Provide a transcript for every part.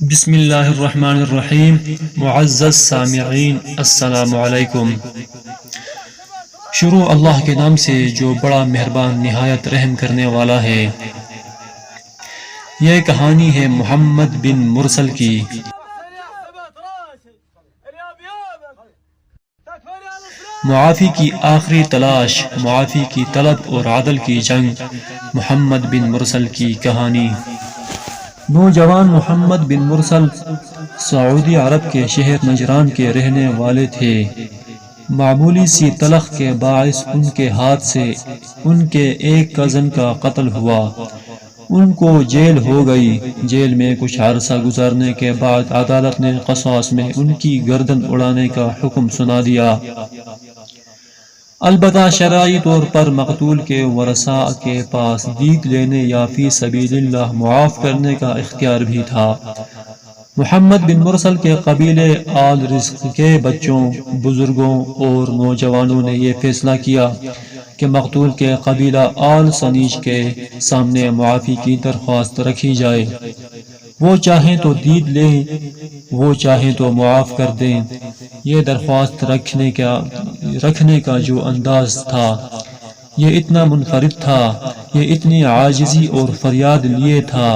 بسم اللہ الرحمن الرحیم۔ معزز سامعین السلام علیکم۔ شروع اللہ کے نام سے جو بڑا مہربان نہایت رحم کرنے والا ہے۔ یہ کہانی ہے محمد بن مرسل کی۔ معافی کی آخری تلاش، معافی کی طلب اور عدل کی جنگ، محمد بن مرسل کی کہانی۔ نوجوان محمد بن مرسل سعودی عرب کے شہر نجران کے رہنے والے تھے۔ معمولی سی تلخ کے باعث ان کے ہاتھ سے ان کے ایک کزن کا قتل ہوا۔ ان کو جیل ہو گئی۔ جیل میں کچھ عرصہ گزارنے کے بعد عدالت نے قصاص میں ان کی گردن اڑانے کا حکم سنا دیا۔ البتہ شرعی طور پر مقتول کے ورثاء کے پاس دیت لینے یا فی سبیل اللہ معاف کرنے کا اختیار بھی تھا۔ محمد بن مرسل کے قبیلے آل رزق کے بچوں، بزرگوں اور نوجوانوں نے یہ فیصلہ کیا کہ مقتول کے قبیلہ آل سنیج کے سامنے معافی کی درخواست رکھی جائے۔ وہ چاہیں تو دیت لیں، وہ چاہیں تو معاف کر دیں۔ یہ درخواست رکھنے کا جو انداز تھا، یہ اتنا منفرد تھا، یہ اتنی عاجزی اور فریاد لیے تھا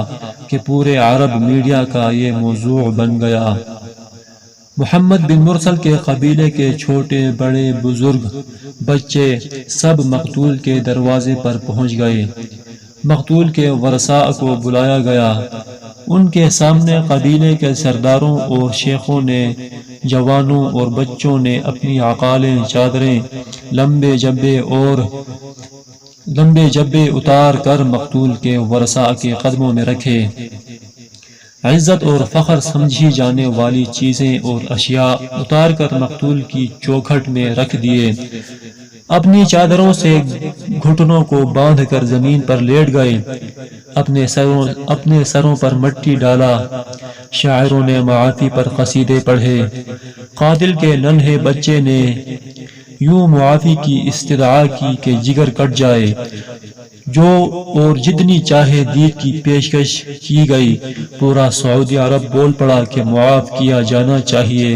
کہ پورے عرب میڈیا کا یہ موضوع بن گیا۔ محمد بن مرسل کے قبیلے کے چھوٹے بڑے بزرگ بچے سب مقتول کے دروازے پر پہنچ گئے۔ مقتول کے ورثاء کو بلایا گیا۔ ان کے سامنے قبیلے کے سرداروں اور شیخوں نے، جوانوں اور بچوں نے اپنی عقالیں، چادریں، لمبے جبے اتار کر مقتول کے ورثاء کے قدموں میں رکھے۔ عزت اور فخر سمجھی جانے والی چیزیں اور اشیاء اتار کر مقتول کی چوکھٹ میں رکھ دیے۔ اپنی چادروں سے گھٹنوں کو باندھ کر زمین پر لیٹ گئے۔ اپنے سروں پر مٹی ڈالا۔ شاعروں نے معافی پر قصیدے پڑھے۔ قاتل کے ننھے بچے نے یوں معافی کی استدعا کی کہ جگر کٹ جائے۔ جو اور جتنی چاہے دیت کی پیشکش کی گئی۔ پورا سعودی عرب بول پڑا کہ معاف کیا جانا چاہیے۔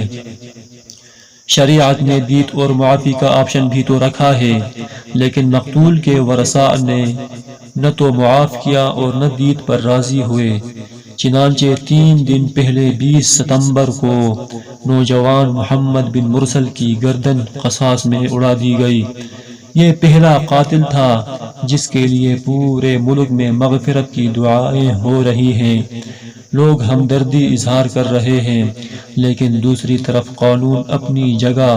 شریعت نے دیت اور معافی کا آپشن بھی تو رکھا ہے، لیکن مقتول کے ورثاء نے نہ تو معاف کیا اور نہ دیت پر راضی ہوئے۔ چنانچہ 3 دن پہلے 20 ستمبر کو نوجوان محمد بن مرسل کی گردن قصاص میں اڑا دی گئی۔ یہ پہلا قاتل تھا جس کے لیے پورے ملک میں مغفرت کی دعائیں ہو رہی ہیں۔ لوگ ہمدردی اظہار کر رہے ہیں، لیکن دوسری طرف قانون اپنی جگہ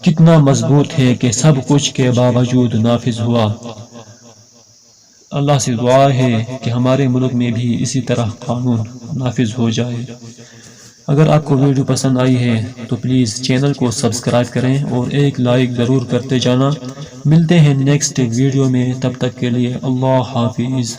کتنا مضبوط ہے کہ سب کچھ کے باوجود نافذ ہوا۔ اللہ سے دعا ہے کہ ہمارے ملک میں بھی اسی طرح قانون نافذ ہو جائے۔ اگر آپ کو ویڈیو پسند آئی ہے تو پلیز چینل کو سبسکرائب کریں اور ایک لائک ضرور کرتے جانا۔ ملتے ہیں نیکسٹ ویڈیو میں، تب تک کے لیے اللہ حافظ۔